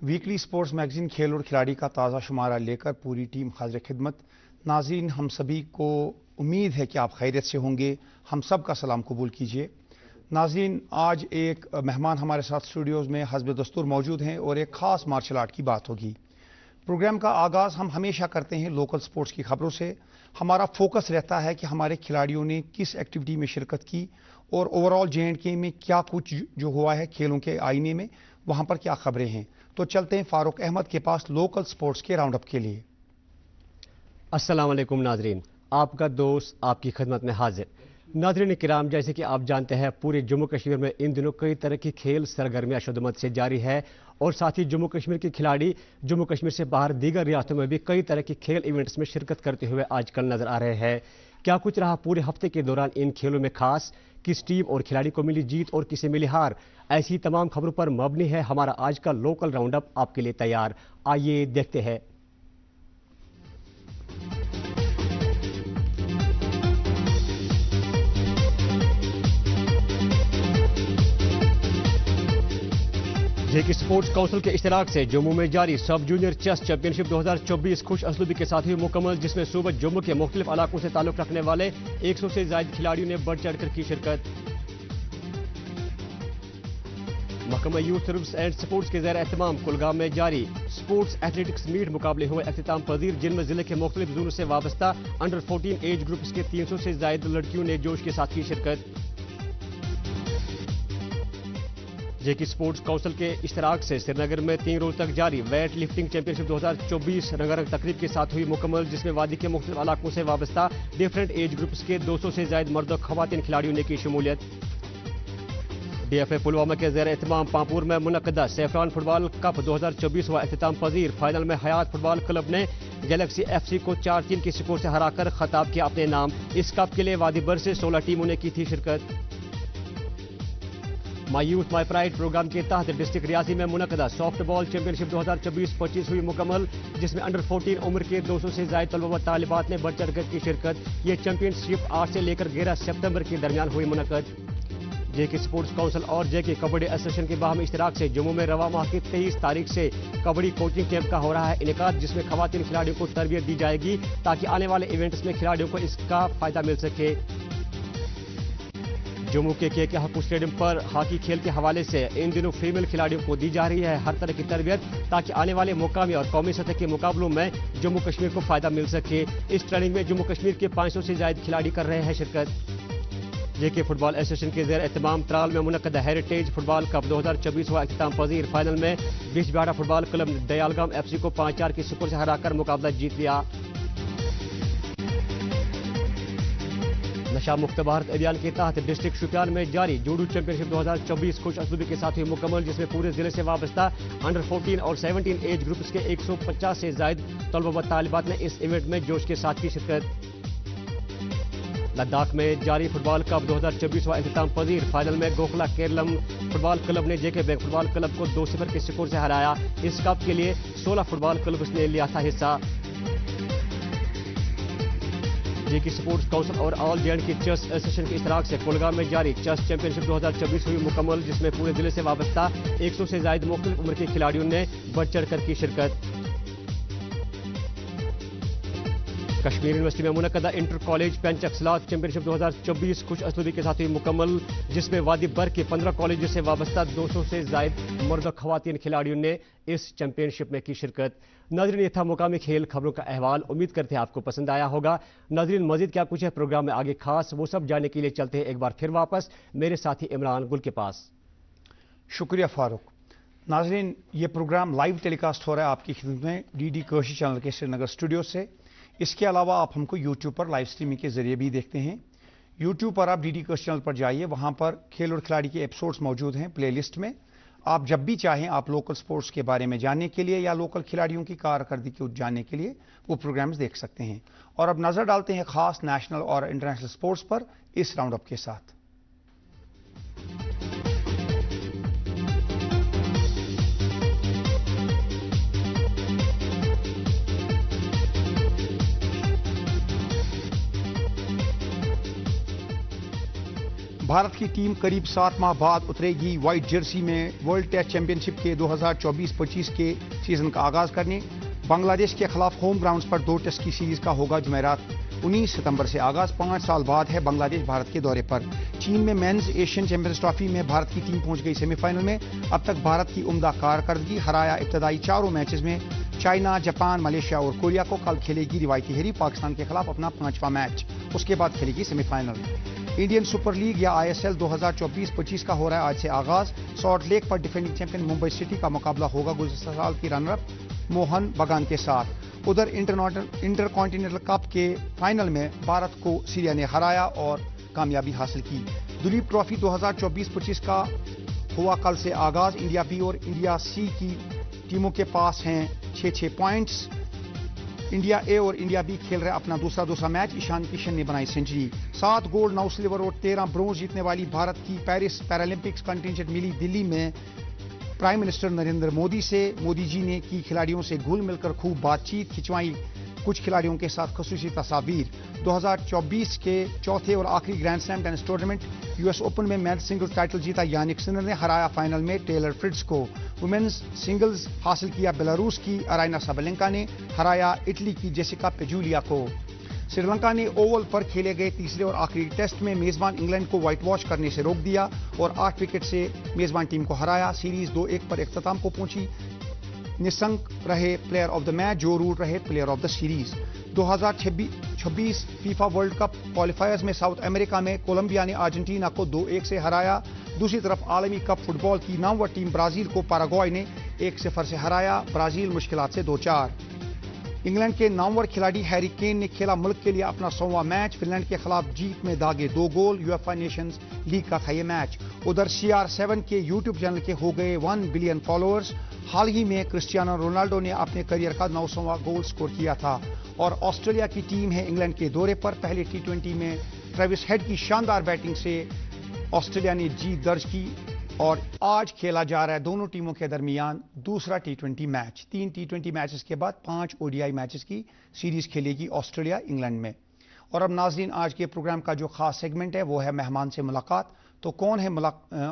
Weekly sports magazine खेल और खिलाड़ी का ताज़ा शुमारा लेकर पूरी टीम हाजिर खिदमत। नाज़रीन, हम सभी को उम्मीद है कि आप खैरियत से होंगे। हम सब का सलाम कबूल कीजिए। नाज़रीन, आज एक मेहमान हमारे साथ स्टूडियोज़ में हस्ब दस्तूर मौजूद हैं और एक ख़ास मार्शल आर्ट की बात होगी। प्रोग्राम का आगाज़ हम हमेशा करते हैं लोकल स्पोर्ट्स की खबरों से। हमारा फोकस रहता है कि हमारे खिलाड़ियों ने किस एक्टिविटी में शिरकत की और ओवरऑल J&K में क्या कुछ जो हुआ है खेलों के आईने में, वहाँ पर क्या खबरें हैं। तो चलते हैं फारूक अहमद के पास लोकल स्पोर्ट्स के राउंड अप के लिए। अस्सलाम वालेकुम नाजरीन, आपका दोस्त आपकी खिदमत में हाजिर। नाजरीन किराम, जैसे कि आप जानते हैं पूरे जम्मू कश्मीर में इन दिनों कई तरह की खेल सरगर्मियां शुद्धमत से जारी है और साथ ही जम्मू कश्मीर के खिलाड़ी जम्मू कश्मीर से बाहर दीगर रियासतों में भी कई तरह की खेल इवेंट्स में शिरकत करते हुए आजकल नजर आ रहे हैं। क्या कुछ रहा पूरे हफ्ते के दौरान इन खेलों में खास, किस टीम और खिलाड़ी को मिली जीत और किसे मिली हार, ऐसी तमाम खबरों पर मबनी है हमारा आज का लोकल राउंड अप आपके लिए तैयार। आइए देखते हैं। जेके स्पोर्ट्स काउंसिल के इश्तराक से जम्मू में जारी सब जूनियर चेस चैंपियनशिप 2024 खुश असलूबी के साथ हुई मुकम्मल, जिसमें सूबा जम्मू के मुख्तलिफ इलाकों से ताल्लुक रखने वाले 100 से ज्यादा खिलाड़ियों ने बढ़ चढ़कर की शिरकत। महकमा यूथ सर्विस एंड स्पोर्ट्स के ज़ेर एहतमाम कुलगाम में जारी स्पोर्ट्स एथलेटिक्स मीट मुकाबले हुए अख्तिताम पजीर, जिनमें जिले के मुख्तलिफ जोनों से वाबस्ता अंडर 14 एज ग्रुप्स के 300 से ज्यादा लड़कियों ने जोश के साथ की शिरकत। जेके स्पोर्ट्स काउंसिल के इश्तराक से श्रीनगर में 3 रोज तक जारी वेट लिफ्टिंग चैंपियनशिप 2024 रंगारंग तकरीब के साथ हुई मुकम्मल, जिसमें वादी के मुख्तलिफ इलाकों से वाबस्ता डिफरेंट एज ग्रुप्स के 200 से ज्यादा मर्द और खवातीन खिलाड़ियों ने की शमूलियत। DFA पुलवामा के ज़ेर एहतमाम पांपुर में मुनक्कदा सैफरान फुटबॉल कप 2024 हुआ अख्तिताम पजीर। फाइनल में हयात फुटबॉल क्लब ने गैलेक्सी FC को 4-3 के स्कोर से हराकर खिताब किया अपने नाम। इस कप के लिए वादी भर से 16 टीमों ने की थी शिरकत। My youth my pride program के तहत डिस्ट्रिक्ट रियासी में मुनक्कदा सॉफ्टबॉल चैंपियनशिप 2024-25 हुई मुकम्मल, जिसमें अंडर 14 उम्र के 200 से ज्यादा तलबा व तालिबात ने बढ़ चढ़कर की शिरकत। ये चैंपियनशिप 8 से लेकर 11 सितंबर के दरमियान हुई मुनक्कद। जेके स्पोर्ट्स काउंसिल और जेके कबड्डी एसोसिएशन के बाहमी इश्तराक से जम्मू में रवा माह की 23 तारीख से कबड्डी कोचिंग कैंप का हो रहा है इनेकाद, जिसमें खवातीन खिलाड़ियों को तरबियत दी जाएगी ताकि आने वाले इवेंट्स में खिलाड़ियों को इसका फायदा मिल सके। जम्मू के KK हाकू स्टेडियम पर हॉकी खेल के हवाले से इन दिनों फीमेल खिलाड़ियों को दी जा रही है हर तरह की तरबियत ताकि आने वाले मुकामी और कौमी सतह के मुकाबलों में जम्मू कश्मीर को फायदा मिल सके। इस ट्रेनिंग में जम्मू कश्मीर के 500 से ज्यादा खिलाड़ी कर रहे हैं शिरकत। जेके फुटबॉल एसोसिएशन के ज़ेर एहतमाम त्राल में मुनक्कदा हेरिटेज फुटबॉल कप 2024 हुआ अख्तिताम पजीर। फाइनल में बिजबिहाड़ा फुटबॉल क्लब ने दयालगाम FC को 5-4 के स्कोर से हराकर मुकाबला जीत लिया। नशा मुक्त भारत अभियान के तहत डिस्ट्रिक्ट शोपियान में जारी जूडो चैंपियनशिप 2024 खुश असलूबी के साथ हुई मुकम्मल, जिसमें पूरे जिले से वाबस्ता अंडर 14 और 17 एज ग्रुप्स के 150 से ज्यादा तलबा व तालिबात ने इस इवेंट में जोश के साथ की शिरकत। लद्दाख में जारी फुटबॉल कप 2024 हुआ अख्तिताम पजीर। फाइनल में गोखला केरलम फुटबॉल क्लब ने जेके बैंक फुटबॉल क्लब को 2-0 के स्कोर से हराया। इस कप के लिए 16 फुटबॉल क्लब ने लिया था हिस्सा। जेके स्पोर्ट्स काउंसिल और ऑल J&K चेस एसोसिएशन के इश्तराक से कुलगाम में जारी चेस चैंपियनशिप 2024 हुई मुकम्मल, जिसमें पूरे जिले से वाबस्ता 100 से ज्यादा मुख्तलिफ उम्र के खिलाड़ियों ने बढ़ चढ़कर की शिरकत। कश्मीर यूनिवर्सिटी में मुनक्कदा इंटर कॉलेज पेंचक्सलात चैंपियनशिप 2024 खुश असलूबी के साथ हुई मुकम्मल, जिसमें वादी बर के 15 कॉलेजों से वाबस्ता 200 से जायद मर्द और खवातीन खिलाड़ियों ने इस चैंपियनशिप में की शिरकत। नाजरीन, ये था मुकामी खेल खबरों का अहवाल। उम्मीद करते हैं आपको पसंद आया होगा। नाजरीन, मजीद क्या कुछ है प्रोग्राम में आगे खास, वो सब जानने के लिए चलते हैं एक बार फिर वापस मेरे साथी इमरान गुल के पास। शुक्रिया फारूक। नाजरीन, ये प्रोग्राम लाइव टेलीकास्ट हो रहा है आपकी खिदमत में डीडी कोशी चैनल के श्रीनगर स्टूडियो से। इसके अलावा आप हमको यूट्यूब पर लाइव स्ट्रीमिंग के जरिए भी देखते हैं। यूट्यूब पर आप डीडी कोशी चैनल पर जाइए, वहां पर खेल और खिलाड़ी के एपिसोड्स मौजूद हैं प्लेलिस्ट में। आप जब भी चाहें आप लोकल स्पोर्ट्स के बारे में जानने के लिए या लोकल खिलाड़ियों की कारकर्दगी को जानने के लिए वो प्रोग्राम्स देख सकते हैं। और अब नजर डालते हैं खास नेशनल और इंटरनेशनल स्पोर्ट्स पर इस राउंड अप के साथ। भारत की टीम करीब 7 माह बाद उतरेगी व्हाइट जर्सी में वर्ल्ड टेस्ट चैंपियनशिप के 2024-25 के सीजन का आगाज करने। बांग्लादेश के खिलाफ होम ग्राउंड्स पर 2 टेस्ट की सीरीज का होगा जुमेरात 19 सितंबर से आगाज। 5 साल बाद है बांग्लादेश भारत के दौरे पर। चीन में मेंस एशियन चैंपियंस ट्रॉफी में भारत की टीम पहुंच गई सेमीफाइनल में। अब तक भारत की उम्दा कारकर्दगी, हराया इब्तदाई चारों मैचेस में चाइना, जापान, मलेशिया और कोरिया को। कल खेलेगी रिवायती हैरी पाकिस्तान के खिलाफ अपना 5वां मैच, उसके बाद खेलेगी सेमीफाइनल। इंडियन सुपर लीग या आईएसएल 2024-25 का हो रहा है आज से आगाज। सॉल्ट लेक पर डिफेंडिंग चैंपियन मुंबई सिटी का मुकाबला होगा गुज़श्ता साल की रनर मोहन बगान के साथ। उधर इंटरकॉन्टिनेंटल कप के फाइनल में भारत को सीरिया ने हराया और कामयाबी हासिल की। दुलीप ट्रॉफी 2024-25 का हुआ कल से आगाज। इंडिया बी और इंडिया सी की टीमों के पास हैं 6-6 पॉइंट्स। इंडिया ए और इंडिया बी खेल रहे अपना दूसरा मैच। ईशान किशन ने बनाई सेंचुरी। 7 गोल्ड 9 सिल्वर और 13 ब्रोंज जीतने वाली भारत की पेरिस पैरालंपिक्स कंटिजेंट मिली दिल्ली में प्राइम मिनिस्टर नरेंद्र मोदी से। मोदी जी ने की खिलाड़ियों से घुल मिलकर खूब बातचीत, खिंचवाई कुछ खिलाड़ियों के साथ खसूसी तस्वीर। 2024 के चौथे और आखिरी grand slam tennis tournament US open में मेंस सिंगल्स टाइटल जीता यानिक सिनर ने, हराया फाइनल में टेलर फ्रिट्ज को। वुमेन्स सिंगल्स हासिल किया बेलारूस की अराइना साबलेंका ने, हराया इटली की जेसिका पेजूलिया को। श्रीलंका ने ओवल पर खेले गए तीसरे और आखिरी टेस्ट में मेजबान इंग्लैंड को व्हाइट वॉश करने से रोक दिया और 8 विकेट से मेजबान टीम को हराया। सीरीज 2-1 पर इख्तिताम को पहुंची। निशंक रहे प्लेयर ऑफ द मैच, जो रूट रहे player of the series. 2026 FIFA world cup क्वालिफायर्स में साउथ अमेरिका में कोलंबिया ने अर्जेंटीना को 2-1 से हराया। दूसरी तरफ आलमी कप फुटबॉल की नामवर टीम ब्राजील को पैराग्वे ने 1-0 से हराया। ब्राजील मुश्किलात से 2-4। इंग्लैंड के नामवर खिलाड़ी हैरी केन ने खेला मुल्क के लिए अपना 100वां मैच। फिनलैंड के खिलाफ जीत में दागे 2 गोल। यूएफए नेशंस लीग का था ये मैच। उधर CR7 के यूट्यूब चैनल के हो गए 1 बिलियन फॉलोअर्स। हाल ही में क्रिस्टियानो रोनाल्डो ने अपने करियर का 900वां गोल स्कोर किया था। और ऑस्ट्रेलिया की टीम है इंग्लैंड के दौरे पर। पहले T20 में ट्रेविस हेड की शानदार बैटिंग से ऑस्ट्रेलिया ने जीत दर्ज की और आज खेला जा रहा है दोनों टीमों के दरमियान दूसरा T20 मैच। 3 T20 मैचेस के बाद 5 ODI मैचेस की सीरीज खेलेगी ऑस्ट्रेलिया इंग्लैंड में। और अब नाजरीन, आज के प्रोग्राम का जो खास सेगमेंट है वो है मेहमान से मुलाकात। तो कौन है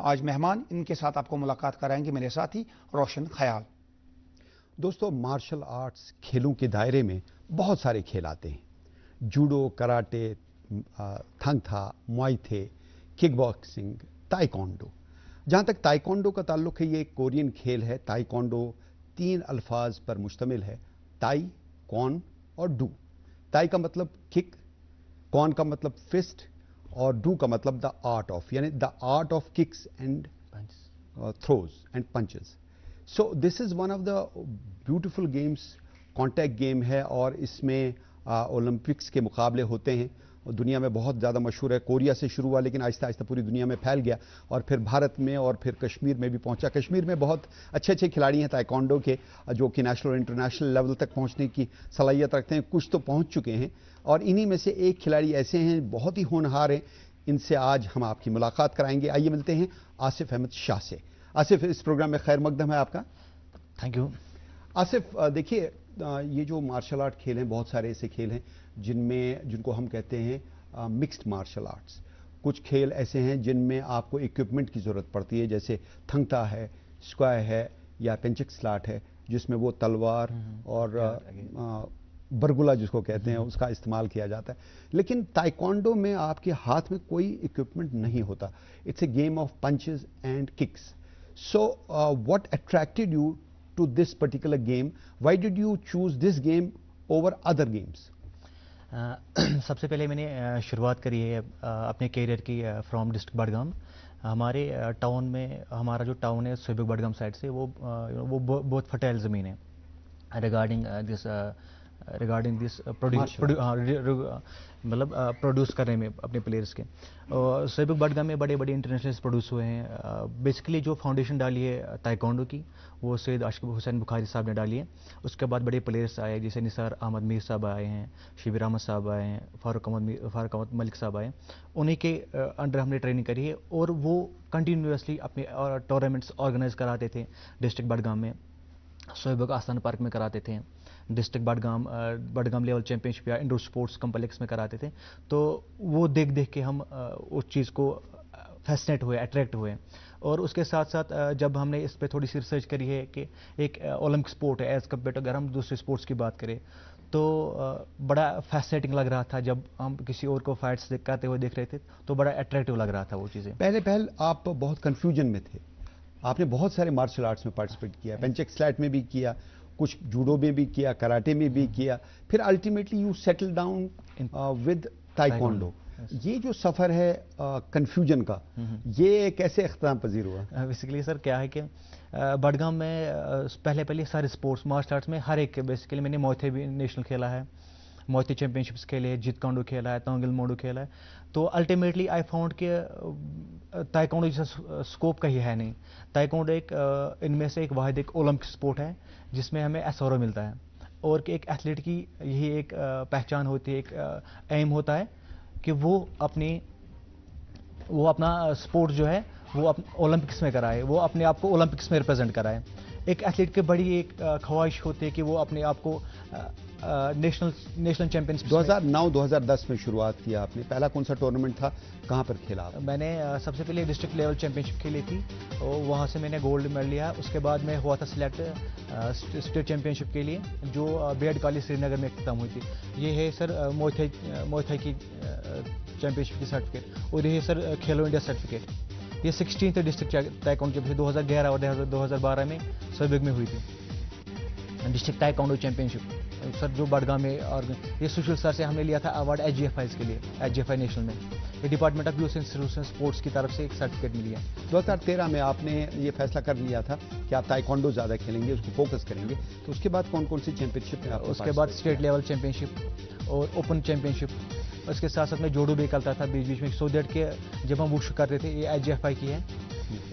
आज मेहमान, इनके साथ आपको मुलाकात कराएंगे मेरे साथी रोशन ख्याल। दोस्तों, मार्शल आर्ट्स खेलों के दायरे में बहुत सारे खेल आते हैं। जूडो, कराटे, थंग था, मुआई थे, किक बॉक्सिंग, ताइक्वांडो। जहाँ तक ताइक्वांडो का ताल्लुक है, ये एक कोरियन खेल है। ताइक्वांडो 3 अल्फाज पर मुश्तमिल है, ताई, कॉन और डू। ताई का मतलब किक, कॉन का मतलब फिस्ट और डू का मतलब द आर्ट ऑफ, यानी the art of kicks and throws and punches. So this is one of the beautiful games, contact game है और इसमें ओलंपिक्स के मुकाबले होते हैं और दुनिया में बहुत ज़्यादा मशहूर है। कोरिया से शुरू हुआ लेकिन आहिस्ता आहिस्ता पूरी दुनिया में फैल गया और फिर भारत में और फिर कश्मीर में भी पहुंचा। कश्मीर में बहुत अच्छे खिलाड़ी हैं ताइक्वांडो के जो कि नेशनल और इंटरनेशनल लेवल तक पहुंचने की सलाहियत रखते हैं। कुछ तो पहुंच चुके हैं और इन्हीं में से एक खिलाड़ी ऐसे हैं, बहुत ही होनहार हैं। इनसे आज हम आपकी मुलाकात कराएंगे। आइए मिलते हैं आसिफ अहमद शाह से। आसिफ, इस प्रोग्राम में खैर मकदम है आपका। Thank you. आसिफ, देखिए, ये जो मार्शल आर्ट खेल हैं, बहुत सारे ऐसे खेल हैं जिनको हम कहते हैं मिक्स्ड मार्शल आर्ट्स। कुछ खेल ऐसे हैं जिनमें आपको इक्विपमेंट की ज़रूरत पड़ती है, जैसे थंगता है, स्क्वाय है या पेंचक स्लाट है, जिसमें वो तलवार और बरगुला जिसको कहते हैं उसका इस्तेमाल किया जाता है, लेकिन ताइक्वांडो में आपके हाथ में कोई इक्विपमेंट नहीं होता. It's a game of punches and kicks. So what attracted you to this particular game? Why did you choose this game over other games? सबसे पहले मैंने शुरुआत करी है अपने करियर की फ्रॉम डिस्ट्रिक्ट बडगाम. हमारे टाउन में, हमारा जो टाउन है सोयबुग बडगाम साइड से, वो बहुत फर्टाइल ज़मीन है रिगार्डिंग दिस मतलब प्रोड्यूस करने में अपने प्लेयर्स के. सोयबुग बडगाम में बड़े बड़े इंटरनेशनल प्रोड्यूस हुए हैं. बेसिकली जो फाउंडेशन डाली है ताइक्वांडो की, वो सैयद आशिक हुसैन बुखारी साहब ने डाली है. उसके बाद बड़े प्लेयर्स आए, जैसे निसार अहमद मीर साहब आए हैं, शिबिर अहमद साहब आए हैं, फारूक अहमद मलिक साहब आए. उन्हीं के अंडर हमने ट्रेनिंग करी है और वो कंटिन्यूसली अपने टूर्नामेंट्स ऑर्गेनाइज कराते थे. डिस्ट्रिक्ट बडगाम में सोयबुग आस्थान पार्क में कराते थे, डिस्ट्रिक्ट बडगाम लेवल चैंपियनशिप या इंडोर स्पोर्ट्स कम्प्लेक्स में कराते थे. तो वो देख देख के हम उस चीज़ को फैसिनेट हुए, अट्रैक्ट हुए. और उसके साथ साथ जब हमने इस पर थोड़ी सी रिसर्च करी है कि एक ओलंपिक स्पोर्ट है एज़ कम्पेयर टू, अगर हम दूसरे स्पोर्ट्स की बात करें तो बड़ा फैसिनेटिंग लग रहा था. जब हम किसी और को फाइट्स करते हुए देख रहे थे तो बड़ा अट्रैक्टिव लग रहा था वो चीज़ें. पहले आप बहुत कंफ्यूजन में थे. आपने बहुत सारे मार्शल आर्ट्स में पार्टिसिपेट किया, पेंचेक स्लैट में भी किया, कुछ जूडो में भी किया, कराटे में भी किया, फिर ultimately you settle down with taekwondo. ये जो सफ़र है कंफ्यूजन का, ये कैसे इख्तिताम पजीर हुआ? बेसिकली सर क्या है कि बडगाम में पहले सारे स्पोर्ट्स मार्शल आर्ट्स में हर एक, बेसिकली मैंने मोथे भी नेशनल खेला है, मोथे चैंपियनशिप्स खेले, जीत कांडो खेला है, तांगिल मोडो खेला है. तो अल्टीमेटली आई फाउंड कि ताइक्वांडो जैसा स्कोप कहीं है नहीं. ताइक्वांडो एक इनमें से एक वाहिद एक ओलंपिक स्पोर्ट है जिसमें हमें एसोरो मिलता है, और कि एक एथलीट की यही एक पहचान होती है, एक एम होता है कि वो अपना स्पोर्ट जो है वो ओलंपिक्स में कराए, वो अपने आप को ओलंपिक्स में रिप्रेजेंट कराए. एक एथलीट की बड़ी एक ख्वाहिश होती है कि वो अपने आप को नेशनल चैंपियनशिप. 2009-2010 में शुरुआत किया आपने. पहला कौन सा टूर्नामेंट था, कहाँ पर खेला आप? मैंने सबसे पहले डिस्ट्रिक्ट लेवल चैंपियनशिप खेली थी और वहाँ से मैंने गोल्ड मेडल लिया. उसके बाद मैं हुआ था सिलेक्ट स्टेट चैंपियनशिप के लिए, जो BED कॉलेज श्रीनगर में खत्म हुई थी. ये है सर मोथाई की चैंपियनशिप की सर्टिफिकेट, और ये है सर खेलो इंडिया सर्टिफिकेट. ये 16th डिस्ट्रिक्ट ताइक्वांडो की 2011 और 2012 में सोयबुग में हुई थी डिस्ट्रिक्ट ताइक्वांडो चैंपियनशिप सर, जो बडगाम में. और ये सुशील सर से हमने लिया था अवार्ड HGFI के लिए, HGFI नेशनल में. ये department of youth institution sports की तरफ से एक सर्टिफिकेट मिली है. 2013 में आपने ये फैसला कर लिया था कि आप ताइक्वांडो ज़्यादा खेलेंगे, उसको फोकस करेंगे. तो उसके बाद कौन कौन सी चैंपियनशिप में आप? उसके बाद स्टेट लेवल चैंपियनशिप और ओपन चैंपियनशिप. उसके साथ साथ मैं जोडो भी करता था बीच में, सो दैट के जब हम वुशु करते थे, ये HGFI की है,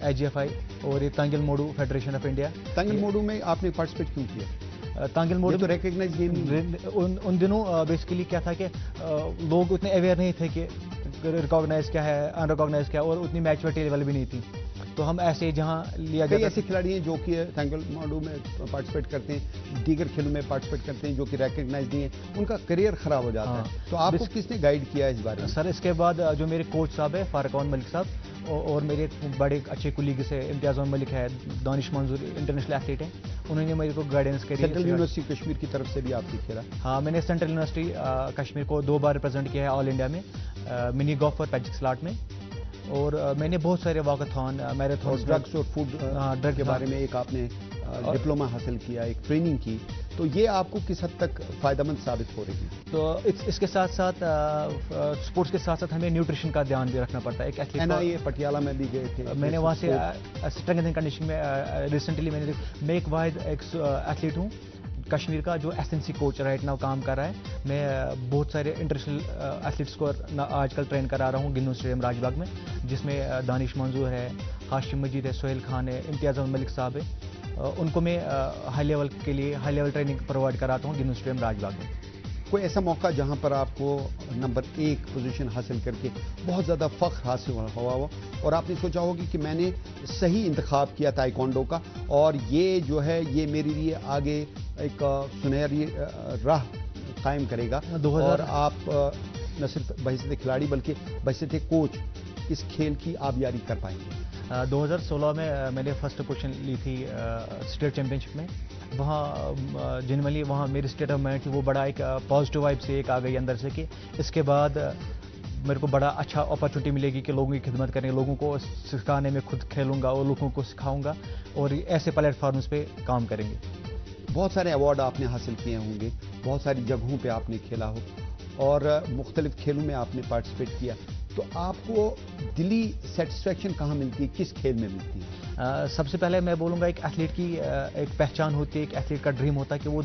HGFI. और ये तांगिल मोडू फेडरेशन ऑफ इंडिया. तांगिल मोडू में आपने पार्टिसिपेट क्यों किया? तांगिल मोडू तो रिकग्नाइज गेम. उन दिनों बेसिकली क्या था कि लोग उतने अवेयर नहीं थे कि रिकॉग्नाइज क्या है, अनरिकॉग्नाइज क्या है, और उतनी मैच्योरिटी लेवल भी नहीं थी. तो हम ऐसे जहाँ लिया कई ऐसे खिलाड़ी हैं जो कि तांगिल मोडू में पार्टिसिपेट करते हैं, दीगर खेलों में पार्टिसिपेट करते हैं, जो कि रिकग्नाइज नहीं है, उनका करियर खराब हो जाता है. तो आपको किसने गाइड किया इस बारे में? सर इसके बाद जो मेरे कोच साहब है फारूक अहमद मलिक साहब, और मेरे बड़े अच्छे कुलीग से इम्तियाज़ अहमद मलिक है, दानिश मंजूर इंटरनेशनल एथलीट है, उन्होंने मेरे को गाइडेंस करी. सेंट्रल यूनिवर्सिटी कश्मीर की तरफ से भी आपने खेला? हाँ, मैंने सेंट्रल यूनिवर्सिटी कश्मीर को 2 बार रिप्रेजेंट किया है ऑल इंडिया में, मिनी गोल्फ और पेंचेक स्लैट में. और मैंने बहुत सारे वॉकाथॉन, मैराथन, ड्रग्स और फूड ड्रग के बारे में एक आपने डिप्लोमा हासिल किया, एक ट्रेनिंग की. तो ये आपको किस हद तक फ़ायदेमंद साबित हो रही है? तो इसके साथ साथ स्पोर्ट्स के साथ साथ हमें न्यूट्रिशन का ध्यान भी रखना पड़ता है. एक एथलीट NIA पटियाला में भी गए थे, मैंने वहाँ से स्ट्रेंथ एंड कंडीशनिंग में रिसेंटली मैं एक वाहिद एक एथलीट हूँ कश्मीर का जो SNC कोच राइट नाउ काम कर रहा है. मैं बहुत सारे इंटरनेशनल एथलीट्स को आजकल ट्रेन करा रहा हूँ गिन्नू स्टेडियम राजबाग में, जिसमें दानिश मंजूर है, हाशिम मजीद है, सोहेल खान है, इम्तियाज़ अहमद मलिक साहब है. उनको मैं हाई लेवल ट्रेनिंग प्रोवाइड कराता हूँ गिन्नू स्टेडियम राजबाग में. कोई ऐसा मौका जहां पर आपको नंबर 1 पोजीशन हासिल करके बहुत ज़्यादा फ़ख्र हासिल हुआ हो और आपने सोचा होगी कि मैंने सही इंतखाब किया ताइक्वांडो का, और ये जो है ये मेरे लिए आगे एक सुनहरी राह कायम करेगा, और आप न सिर्फ बहैसियत खिलाड़ी बल्कि बहैसियत कोच इस खेल की आबियारी कर पाएंगे? 2016 में मैंने फर्स्ट पोजीशन ली थी स्टेट चैंपियनशिप में। वहाँ जनरली वहाँ मेरी स्टेट ऑफ माइंड थी वो बड़ा एक पॉजिटिव वाइब से एक आ गई अंदर से कि इसके बाद मेरे को बड़ा अच्छा अपॉर्चुनिटी मिलेगी कि लोगों की खिदमत करें, लोगों को सिखाने में खुद खेलूँगा और लोगों को सिखाऊँगा और ऐसे प्लेटफॉर्म्स पे काम करेंगे। बहुत सारे अवार्ड आपने हासिल किए होंगे, बहुत सारी जगहों पे आपने खेला हो और मुख्तलिफ खेलों में आपने पार्टिसिपेट किया, तो आपको दिली सेटिस्फैक्शन कहाँ मिलती है, किस खेल में मिलती है? सबसे पहले मैं बोलूँगा एक एथलीट की एक पहचान होती है, एक एथलीट का ड्रीम होता है कि वो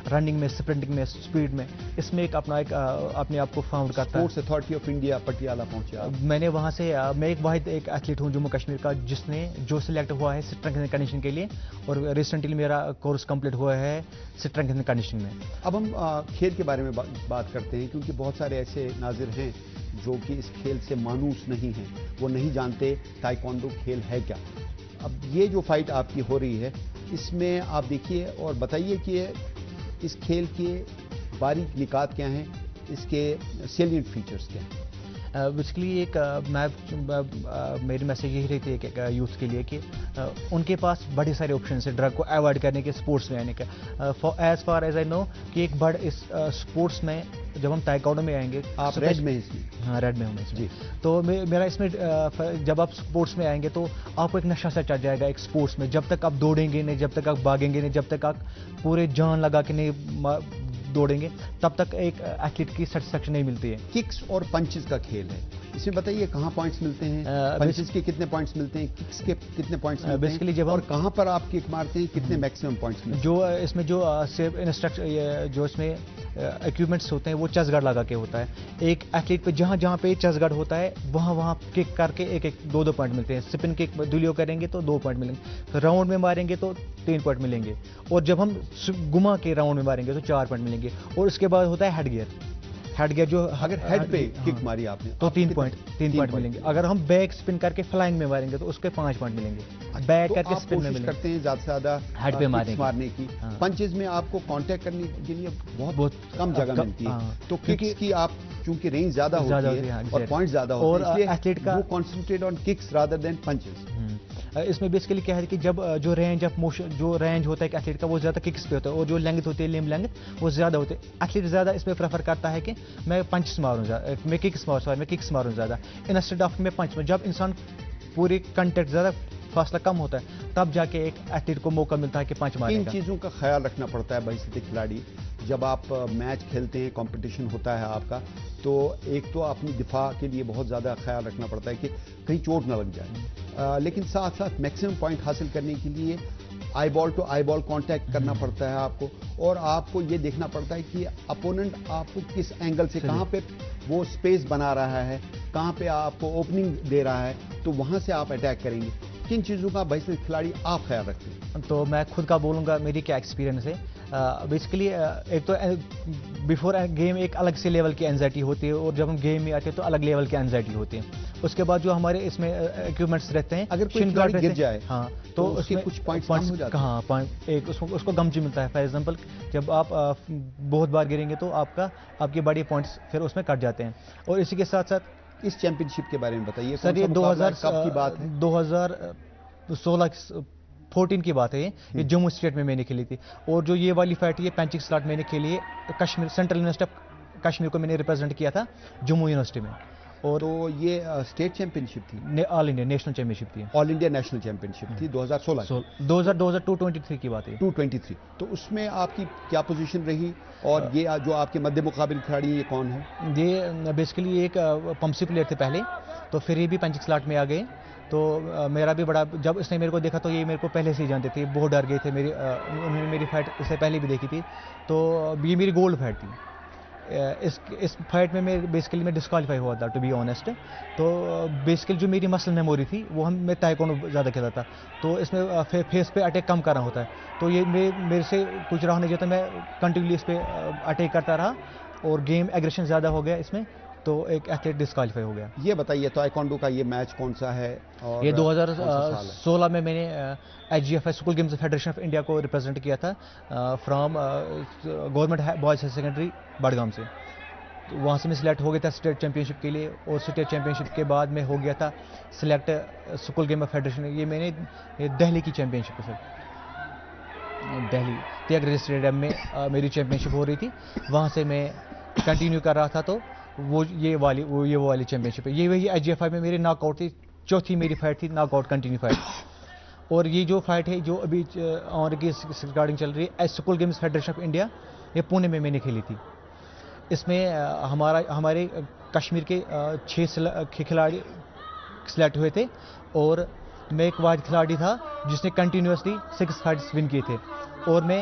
रनिंग में, स्प्रिंटिंग में, स्पीड में, इसमें एक अपना एक अपने आप को फाउंड करता है। Sports authority of India Patiala पहुंचे मैंने वहाँ से मैं एक वाहिद एक एथलीट हूँ जम्मू कश्मीर का जिसने जो सिलेक्ट हुआ है स्ट्रेंथ एंड कंडीशनिंग के लिए, और रिसेंटली मेरा कोर्स कंप्लीट हुआ है स्ट्रेंथ एंड कंडीशनिंग में। अब हम खेल के बारे में बात करते हैं, क्योंकि बहुत सारे ऐसे नाज़िर हैं जो कि इस खेल से मानूस नहीं हैं, वो नहीं जानते ताइक्वांडो खेल है क्या। अब ये जो फाइट आपकी हो रही है, इसमें आप देखिए और बताइए कि इस खेल के बारीक निकात क्या हैं, इसके सैलिएंट फीचर्स क्या हैं? बेसिकली एक मेरी मैसेज यही रहती है कि यूथ के लिए कि उनके पास बड़े सारे ऑप्शन है ड्रग को अवॉइड करने के, स्पोर्ट्स में आने का। As far as I know कि एक बड़ इस स्पोर्ट्स में जब हम ताइक्वांडो में आएंगे, आप रेड में इसमें? हाँ, रेड में हूँ मैं इसमें। जी। तो मेरा इसमें जब आप स्पोर्ट्स में आएंगे तो आपको एक नशा सा चढ़ जाएगा एक स्पोर्ट्स में। जब तक आप दौड़ेंगे नहीं, जब तक आप भागेंगे नहीं, जब तक आप पूरे जान लगा के नहीं दौड़ेंगे, तब तक एक एथलीट की सेटिस्फैक्शन नहीं मिलती है। किक्स और पंचेस का खेल है, इसमें बताइए कहाँ पॉइंट्स मिलते हैं, पंचेस के कितने पॉइंट्स मिलते हैं, किक्स के कितने पॉइंट्स मिलते बेसिकली हैं, और कहाँ पर आप किक मारते हैं, कितने मैक्सिमम पॉइंट्स मिलते हैं? जो इसमें जो सेफ इंस्ट्रक्शन जो इसमें इक्विपमेंट्स होते हैं वो चसगार्ड लगा के होता है। एक एथलीट पे जहाँ जहाँ पे चसगार्ड होता है वहाँ किक करके एक 2 पॉइंट मिलते हैं। स्पिन किक दुलियो करेंगे तो 2 पॉइंट मिलेंगे, राउंड में मारेंगे तो 3 पॉइंट मिलेंगे, और जब हम घुमा के राउंड में मारेंगे तो 4 पॉइंट मिलेंगे। और उसके बाद होता है हेड गियर जो अगर हेड पे किक मारी आपने तो 3 पॉइंट मिलेंगे। अगर हम बैक स्पिन करके फ्लाइंग में मारेंगे तो उसके 5 पॉइंट मिलेंगे। बैक तो करके आप स्पिन में कोशिश मिलेंगे, करते हैं ज़्यादा से ज़्यादा हेड पे मारने की। हाँ। पंचेस में आपको कांटेक्ट करने के लिए बहुत कम जगह मिलती है, हाँ। तो किक्स की आप चूंकि रेंज ज़्यादा होती है और पॉइंट ज़्यादा होते हैं, इसलिए एथलीट का वो concentrate on kicks rather than punches. इसमें बेसिकली क्या है कि जब जो रेंज ऑफ मोशन, जो रेंज होता है एक एथलीट का वो ज़्यादा किक्स पे होता है, और जो लेंथ होती है लिम्ब लेंथ वो ज़्यादा होती है। एथलीट ज़्यादा इसमें प्रेफर करता है कि मैं पंचेस मारूँ ज़्यादा, मैं किक्स मारूँ ज़्यादा इंस्टेड ऑफ मैं पंच में। जब इंसान पूरी कंटेक्ट ज़्यादा फासला कम होता है तब जाके एक एथलीट को मौका मिलता है कि पंच मारने इन का। चीज़ों का ख्याल रखना पड़ता है बहसीत खिलाड़ी, जब आप मैच खेलते हैं, कंपटीशन होता है आपका, तो एक तो अपनी दिफा के लिए बहुत ज़्यादा ख्याल रखना पड़ता है कि कहीं चोट ना लग जाए, लेकिन साथ साथ मैक्सिमम पॉइंट हासिल करने के लिए eyeball to eyeball contact करना पड़ता है आपको, और आपको ये देखना पड़ता है कि अपोनेंट आपको किस एंगल से, कहाँ पे वो स्पेस बना रहा है, कहाँ पे आपको ओपनिंग दे रहा है, तो वहाँ से आप अटैक करेंगे। किन चीज़ों का बहसीत खिलाड़ी आप ख्याल रखते हैं? तो मैं खुद का बोलूँगा, मेरी क्या एक्सपीरियंस है। बेसिकली एक तो बिफोर गेम एक अलग से लेवल की एंजाइटी होती है, और जब हम गेम में आते हैं तो अलग लेवल की एंजाइटी होती है। उसके बाद जो हमारे इसमें इक्विपमेंट्स रहते हैं, अगर कोई खिलाड़ी गिर जाए हाँ तो उसके कुछ पॉइंट्स कम हो जाते हैं। हाँ, पॉइंट एक उसको गमजी मिलता है। फॉर एग्जांपल जब आप बहुत बार गिरेंगे तो आपके बड़े पॉइंट्स फिर उसमें कट जाते हैं। और इसी के साथ साथ इस चैंपियनशिप के बारे में बताइए सर, ये 2000 कब की बात है? 2014 की बात है। ये जम्मू स्टेट में मैंने खेली थी, और जो ये वाली फाइट ये पैंचिंग स्लॉट मैंने खेली है Kashmir, central university of Kashmir को मैंने रिप्रेजेंट किया था जम्मू यूनिवर्सिटी में। और तो ये स्टेट चैंपियनशिप थी? ऑल इंडिया नेशनल चैंपियनशिप थी, ऑल इंडिया नेशनल चैंपियनशिप थी 2016 2023 की बात है। 223। तो उसमें आपकी क्या पोजीशन रही, और ये जो आपके मध्य मुकाबिल खिलाड़ी ये कौन है? ये बेसिकली एक पंपसी प्लेयर थे पहले, तो फिर ये भी पंचिंग स्लॉट में आ गए। तो मेरा भी बड़ा, जब इसने मेरे को देखा तो ये मेरे को पहले से ही जानते थे, बहुत डर गए थे। उन्होंने मेरी फाइट इससे पहले भी देखी थी, तो ये मेरी गोल्ड फाइट थी। इस फाइट में मैं डिस्क्वालीफाई हुआ था, टू बी ऑनेस्ट। तो बेसिकली जो मेरी मसल मेमोरी थी वो मैं ताइक्वांडो ज़्यादा खेला था, तो इसमें फेस पे अटैक कम करना होता है। तो ये मेरे से कुछ रहा नहीं जाता, मैं कंटिन्यूली इस पर अटैक करता रहा, और गेम एग्रेशन ज़्यादा हो गया इसमें, तो एक एथलीट डिस्क्वालीफाई हो गया। ये बताइए ताइक्वांडो का ये मैच कौन सा है? और ये 2016 में मैंने IGFI school games federation of India को रिप्रेजेंट किया था from government boys higher secondary Budgam से। तो वहाँ से मैं सिलेक्ट हो गया था स्टेट चैम्पियनशिप के लिए, और स्टेट चैम्पियनशिप के बाद मैं हो गया था सिलेक्ट स्कूल गेम फेडरेशन। ये मैंने दिल्ली की चैम्पियनशिप है सर, दिल्ली त्यागराज स्टेडियम में मेरी चैम्पियनशिप हो रही थी, वहाँ से मैं कंटिन्यू कर रहा था। तो वो वो वाली चैम्पियनशिप है। ये वही IGFI में मेरी नॉकआउट थी, चौथी मेरी फाइट थी नॉकआउट कंटिन्यू फाइट। और ये जो फाइट है जो अभी और की रिगार्डिंग चल रही है school games federation of India, ये पुणे में मैंने खेली थी। इसमें हमारे कश्मीर के 6 खिलाड़ी सिलेक्ट हुए थे, और मैं एक वाहिद खिलाड़ी था जिसने कंटिन्यूसली 6 फाइट्स विन किए थे, और मैं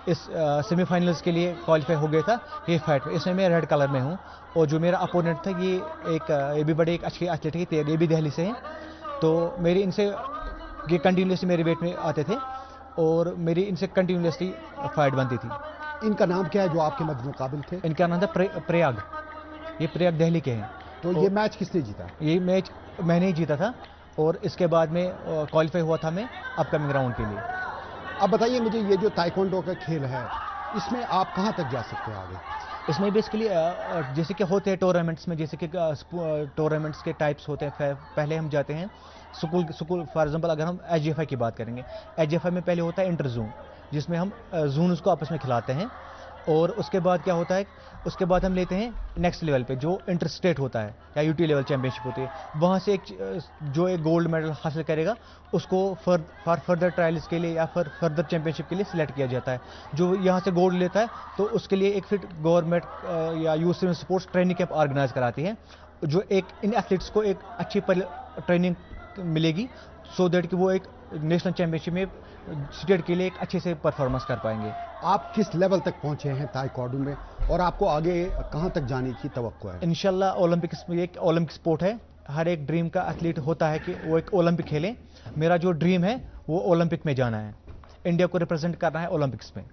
इस सेमीफाइनल्स के लिए क्वालिफाई हो गया था ये फाइट में। इसमें मैं रेड कलर में हूँ, और जो मेरा अपोनेंट था ये भी बड़े एक अच्छे एथलीट है, ये भी दिल्ली से हैं। तो मेरी इनसे ये कंटिन्यूसली मेरे वेट में आते थे, और मेरी इनसे कंटिन्यूसली फाइट बनती थी। इनका नाम क्या है जो आपके मध्य मुकाबिल थे? इनका नाम था प्रयाग, ये प्रयाग दिल्ली के हैं। तो ये मैच किसने जीता? ये मैच मैंने ही जीता था, और इसके बाद में क्वालिफाई हुआ था मैं अपकमिंग राउंड के लिए। अब बताइए मुझे, ये जो ताइक्वांडो का खेल है, इसमें आप कहाँ तक जा सकते हैं आगे? इसमें बेसिकली जैसे कि होते हैं टूर्नामेंट्स में, जैसे कि टूर्नामेंट्स के टाइप्स होते हैं। पहले हम जाते हैं स्कूल फॉर एग्जांपल अगर हम IGFI की बात करेंगे, IGFI में पहले होता है इंटर जोन, जिसमें हम जोन्स को आपस में खिलाते हैं, और उसके बाद क्या होता है, उसके बाद हम लेते हैं नेक्स्ट लेवल पे जो इंटर स्टेट होता है या UT लेवल चैंपियनशिप होती है। वहाँ से जो एक गोल्ड मेडल हासिल करेगा उसको फॉर फर्दर ट्रायल्स के लिए या फिर फर्दर चैंपियनशिप के लिए सिलेक्ट किया जाता है। जो यहाँ से गोल्ड लेता है तो उसके लिए एक फिर गवर्नमेंट या youth sports training camp organise कराती है, जो एक इन एथलीट्स को एक अच्छी ट्रेनिंग मिलेगी, सो दैट कि वो एक नेशनल चैंपियनशिप में स्टेट के लिए एक अच्छे से परफॉर्मेंस कर पाएंगे। आप किस लेवल तक पहुंचे हैं ताइक्वांडो में, और आपको आगे कहां तक जाने की तवक्को है? इंशाल्लाह ओलंपिक्स में, एक ओलंपिक स्पोर्ट है, हर एक ड्रीम का एथलीट होता है कि वो एक ओलंपिक खेले। मेरा जो ड्रीम है वो ओलंपिक में जाना है, इंडिया को रिप्रेजेंट करना है ओलंपिक्स में।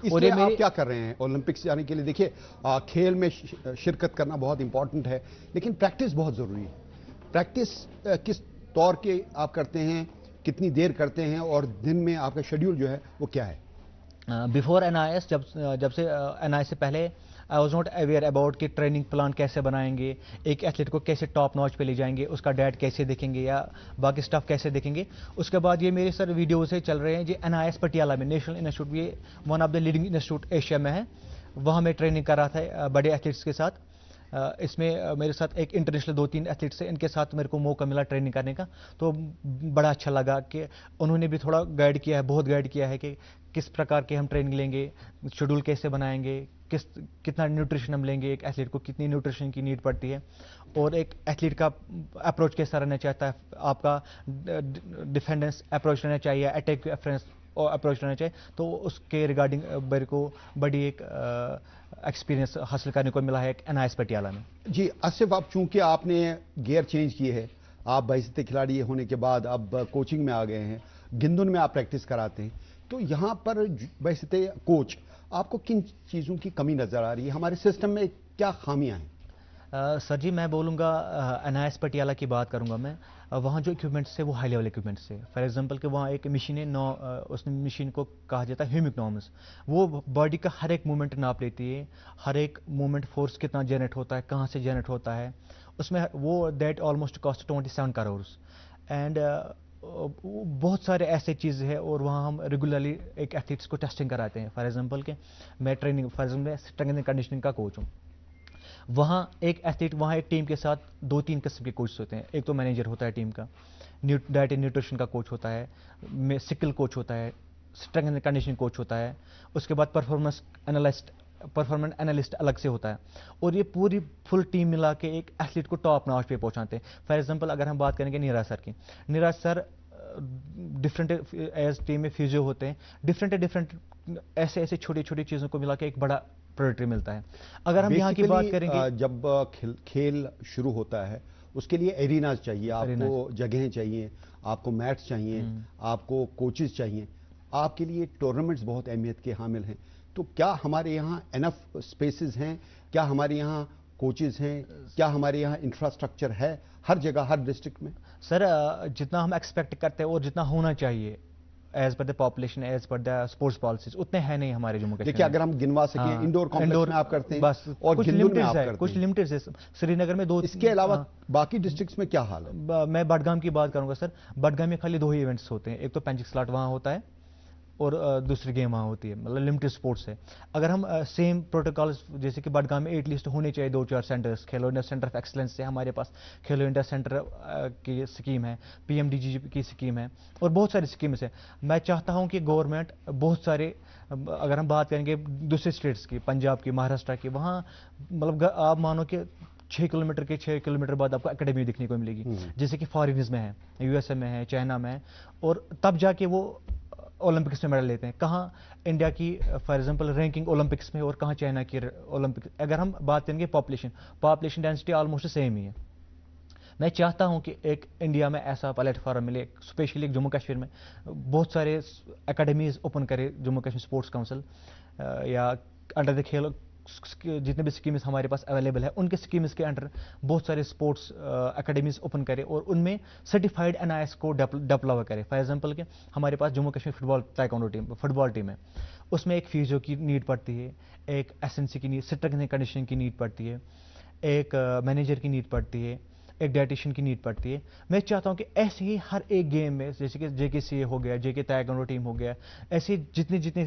इसलिए आप क्या कर रहे हैं ओलंपिक्स जाने के लिए? देखिए खेल में शिरकत करना बहुत इंपॉर्टेंट है, लेकिन प्रैक्टिस बहुत जरूरी है। प्रैक्टिस किस तौर के आप करते हैं, कितनी देर करते हैं, और दिन में आपका शेड्यूल जो है वो क्या है? बिफोर NIS, जब से NIS से पहले I was not aware about कि ट्रेनिंग प्लान कैसे बनाएंगे, एक एथलीट को कैसे टॉप नॉच पे ले जाएंगे, उसका डाइट कैसे देखेंगे या बाकी स्टफ कैसे देखेंगे। उसके बाद ये मेरे सर वीडियो से चल रहे हैं जो NIS पटियाला में नेशनल इंस्टीट्यूट, ये one of the leading institute Asia में है, वहाँ मैं ट्रेनिंग कर रहा था बड़े एथलीट्स के साथ। इसमें मेरे साथ एक इंटरनेशनल 2-3 एथलीट्स हैं, इनके साथ मेरे को मौका मिला ट्रेनिंग करने का, तो बड़ा अच्छा लगा कि उन्होंने भी थोड़ा गाइड किया है, बहुत गाइड किया है कि किस प्रकार के हम ट्रेनिंग लेंगे, शेड्यूल कैसे बनाएंगे, कितना न्यूट्रिशन हम लेंगे, एक एथलीट को कितनी न्यूट्रिशन की नीड पड़ती है, और एक एथलीट का अप्रोच कैसा रहना चाहता है, आपका डिफेंडेंस अप्रोच रहना चाहिए, अटैक अप्रोच रहना चाहिए। तो उसके रिगार्डिंग मेरे को बड़ी एक एक्सपीरियंस हासिल करने को मिला है एक NIS पटियाला में। जी आसिफ, अब चूंकि आपने गियर चेंज किए है, आप बाइसते खिलाड़ी होने के बाद अब कोचिंग में आ गए हैं, गिंदुन में आप प्रैक्टिस कराते हैं, तो यहाँ पर बाइसते कोच आपको किन चीज़ों की कमी नज़र आ रही है? हमारे सिस्टम में क्या खामियां हैं? सर जी, मैं बोलूँगा NIS पटियाला की बात करूँगा मैं। वहाँ जो इक्विपमेंट्स है वो हाई लेवल इक्विपमेंट्स है। फॉर एग्जांपल कि वहाँ एक मशीन है, उस मशीन को कहा जाता है ह्यूमिक, वो बॉडी का हर एक मूवमेंट नाप लेती है, हर एक मूवमेंट फोर्स कितना जनरेट होता है, कहाँ से जनरेट होता है उसमें, वो that almost cost 27 crore. And बहुत सारे ऐसे चीज़ है, और वहाँ हम रेगुलरली एक एथलीट्स को टेस्टिंग कराते हैं। फॉर एग्जांपल कि मैं for example strength and conditioning का कोच हूँ। वहाँ एक एथलीट, वहाँ एक टीम के साथ 2-3 किस्म के कोच होते हैं। एक तो मैनेजर होता है टीम का, डाइट एंड न्यूट्रिशन का कोच होता है, सिकल कोच होता है, स्ट्रेंथ एंड कंडीशनिंग कोच होता है, उसके बाद परफॉर्मेंस एनालिस्ट अलग से होता है, और ये पूरी फुल टीम मिला के एक एथलीट को टॉप नॉच पे पहुंचाते हैं। फॉर एग्जांपल अगर हम बात करेंगे नीरज सर की, Neeraj sir different age team में फिजियो होते हैं, डिफरेंट ऐसे छोटी छोटी चीज़ों को मिला के एक बड़ा प्रोडक्ट मिलता है। अगर हम यहाँ की बात करेंगे, जब खेल शुरू होता है उसके लिए एरिनाज चाहिए, आपको जगहें चाहिए, आपको मैट्स चाहिए, आपको कोचेस चाहिए, आपके लिए टूर्नामेंट्स बहुत अहमियत के हामिल हैं। तो क्या हमारे यहाँ एनफ स्पेसेस हैं? क्या हमारे यहाँ कोचेस हैं? क्या हमारे यहाँ इंफ्रास्ट्रक्चर है हर जगह, हर डिस्ट्रिक्ट में? सर जितना हम एक्सपेक्ट करते हैं और जितना होना चाहिए as per the population, as per the sports policies उतने हैं नहीं हमारे जम्मू कश्मीर देखिए, में। अगर हम गिनवा सकें, इंडोर कॉम्प्लेक्स में आप करते हैं बस और कुछ गिल्लुन में लिमिटेड आप है, करते कुछ हैं। लिमिटेड है। श्रीनगर में 2, इसके अलावा बाकी डिस्ट्रिक्ट्स में क्या हाल है? मैं बडगाम की बात करूंगा सर। बडगाम में खाली 2 ही इवेंट्स होते हैं, एक तो पेंचिक स्लॉट वहाँ होता है और दूसरी गेम वहाँ होती है, मतलब लिमिटेड स्पोर्ट्स है। अगर हम सेम प्रोटोकॉल, जैसे कि बडगाम में एटलीस्ट होने चाहिए 2-4 centres, Khelo India centre of excellence है हमारे पास, खेलो इंडिया सेंटर की स्कीम है, PMDG की स्कीम है और बहुत सारी स्कीम्स है। मैं चाहता हूँ कि गवर्नमेंट बहुत सारे, अगर हम बात करेंगे दूसरे स्टेट्स की, पंजाब की, महाराष्ट्र की, वहाँ मतलब आप मानो कि 6 किलोमीटर बाद आपको एकेडमी दिखने को मिलेगी, जैसे कि फॉरेनर्स में है, USA में है, चाइना में है, और तब जाके वो ओलंपिक्स में मेडल लेते हैं। कहाँ इंडिया की फॉर एग्जांपल रैंकिंग ओलंपिक्स में और कहाँ चाइना की ओलंपिक्स। अगर हम बात करेंगे पॉपुलेशन डेंसिटी ऑलमोस्ट सेम ही है। मैं चाहता हूं कि एक इंडिया में ऐसा प्लेटफॉर्म मिले, स्पेशली जम्मू कश्मीर में बहुत सारे एकेडमीज ओपन करे जम्मू कश्मीर स्पोर्ट्स काउंसिल, या अंडर द खेल जितने भी स्कीम्स हमारे पास अवेलेबल है उनके स्कीम्स के अंडर बहुत सारे स्पोर्ट्स एकेडमीज ओपन करे और उनमें सर्टिफाइड NIS को डेवलप करे। फॉर एग्जांपल के हमारे पास जम्मू कश्मीर फुटबॉल टीम है, उसमें एक फिजियो की नीड पड़ती है, एक SNC की नीड, स्ट्रेंथ एंड कंडीशनिंग की नीड पड़ती है, एक मैनेजर की नीड पड़ती है, एक डाइटिशियन की नीड पड़ती है। मैं चाहता हूं कि ऐसे ही हर एक गेम में, जैसे कि JKCA हो गया, JK ताइक्वांडो टीम हो गया, ऐसे जितने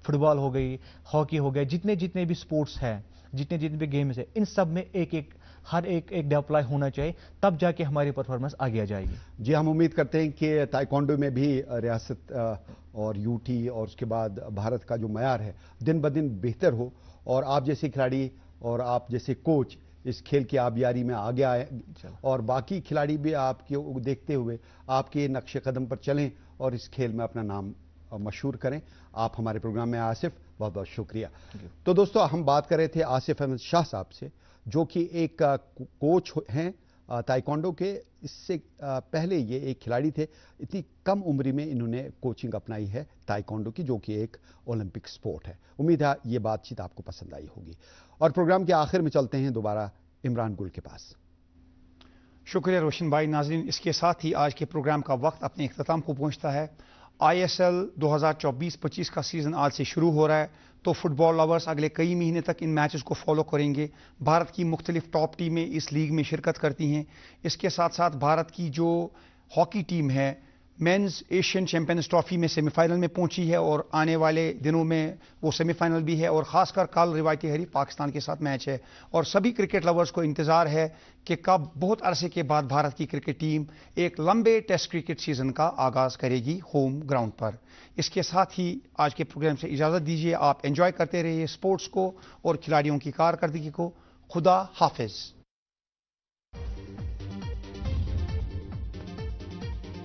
फुटबॉल हो गई, हॉकी हो गया, जितने भी स्पोर्ट्स हैं, जितने भी गेम्स है, इन सब में हर एक डिप्लॉय होना चाहिए, तब जाके हमारी परफॉर्मेंस आगे आ जाएगी। जी, हम उम्मीद करते हैं कि ताइक्वांडो में भी रियासत और UT और उसके बाद भारत का जो मयार है दिन ब दिन बेहतर हो, और आप जैसे खिलाड़ी और आप जैसे कोच इस खेल की आबियारी में आगे आए, और बाकी खिलाड़ी भी आपके देखते हुए आपके नक्शे कदम पर चलें और इस खेल में अपना नाम मशहूर करें। आप हमारे प्रोग्राम में आसिफ, बहुत बहुत शुक्रिया। तो दोस्तों, हम बात कर रहे थे आसिफ अहमद शाह साहब से, जो कि एक कोच हैं ताइक्वांडो के। इससे पहले ये एक खिलाड़ी थे। इतनी कम उम्र में इन्होंने कोचिंग अपनाई है ताइक्वांडो की, जो कि एक ओलंपिक स्पोर्ट है। उम्मीद है ये बातचीत आपको पसंद आई होगी। और प्रोग्राम के आखिर में चलते हैं दोबारा इमरान गुल के पास। शुक्रिया रोशन भाई। नाज़रीन, इसके साथ ही आज के प्रोग्राम का वक्त अपने इख्तिताम को पहुंचता है। ISL 2024-25 का सीज़न आज से शुरू हो रहा है, तो फुटबॉल लवर्स अगले कई महीने तक इन मैचेस को फॉलो करेंगे। भारत की मुख्तलिफ टॉप टीमें इस लीग में शिरकत करती हैं। इसके साथ साथ भारत की जो हॉकी टीम है, मेंस एशियन चैंपियंस ट्रॉफी में सेमीफाइनल में पहुंची है और आने वाले दिनों में वो सेमीफाइनल भी है, और ख़ासकर कल रिवायती हरीफ पाकिस्तान के साथ मैच है। और सभी क्रिकेट लवर्स को इंतज़ार है कि कब बहुत अरसे के बाद भारत की क्रिकेट टीम एक लंबे टेस्ट क्रिकेट सीजन का आगाज़ करेगी होम ग्राउंड पर। इसके साथ ही आज के प्रोग्राम से इजाज़त दीजिए। आप एंजॉय करते रहिए स्पोर्ट्स को और खिलाड़ियों की कारकर्दगी को। खुदा हाफिज़।